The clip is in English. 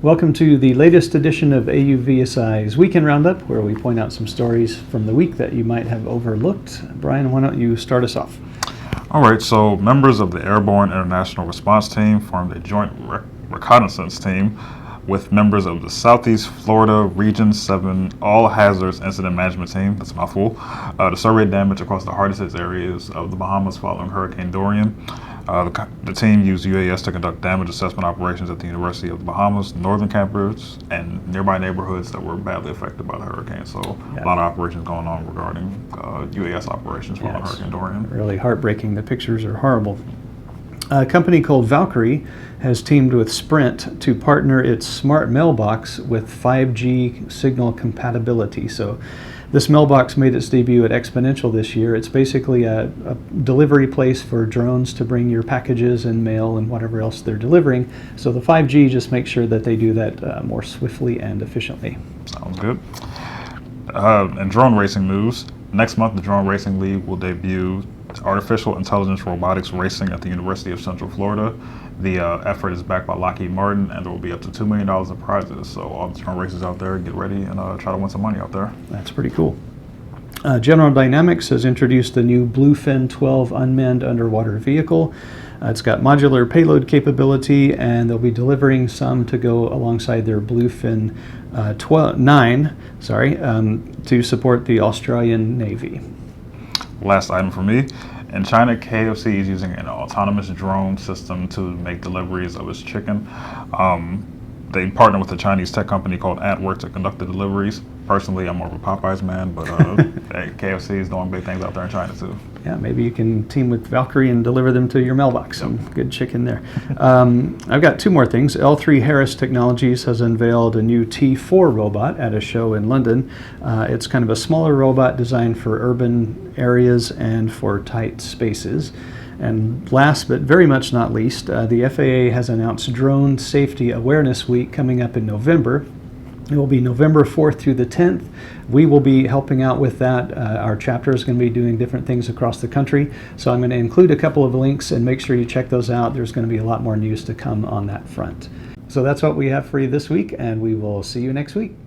Welcome to the latest edition of AUVSI's Weekend Roundup, where we point out some stories from the week that you might have overlooked. Brian, why don't you start us off? All right, so members of the Airborne International Response Team formed a joint reconnaissance team with members of the Southeast Florida Region 7 All Hazards Incident Management Team, that's a mouthful, to survey damage across the hardest hit areas of the Bahamas following Hurricane Dorian. The team used UAS to conduct damage assessment operations at the University of the Bahamas, northern campus, and nearby neighborhoods that were badly affected by the hurricane. So a lot of operations going on regarding UAS operations following Hurricane Dorian. Really heartbreaking. The pictures are horrible. A company called Valqari has teamed with Sprint to partner its smart mailbox with 5G signal compatibility. So this mailbox made its debut at Exponential this year. It's basically a delivery place for drones to bring your packages and mail and whatever else they're delivering. So the 5G just makes sure that they do that more swiftly and efficiently. Sounds good. And drone racing news. Next month, the Drone Racing League will debut artificial intelligence robotics racing at the University of Central Florida. The effort is backed by Lockheed Martin, and there will be up to $2 million in prizes. So all the drone racers out there, get ready and try to win some money out there. That's pretty cool. General Dynamics has introduced the new Bluefin-12 unmanned underwater vehicle. It's got modular payload capability, and they'll be delivering some to go alongside their Bluefin-9 to support the Australian Navy. Last item for me. In China, KFC is using an autonomous drone system to make deliveries of its chicken. They partner with a Chinese tech company called Antwork to conduct the deliveries. Personally, I'm more of a Popeyes man, but hey, KFC is doing big things out there in China too. Yeah, maybe you can team with Valqari and deliver them to your mailbox. Some good chicken there. I've got two more things. L3Harris Technologies has unveiled a new T4 robot at a show in London. It's kind of a smaller robot designed for urban areas and for tight spaces. And last but very much not least, the FAA has announced Drone Safety Awareness Week coming up in November. It will be November 4th through the 10th. We will be helping out with that. Our chapter is going to be doing different things across the country. So I'm going to include a couple of links and make sure you check those out. There's going to be a lot more news to come on that front. So that's what we have for you this week, and we will see you next week.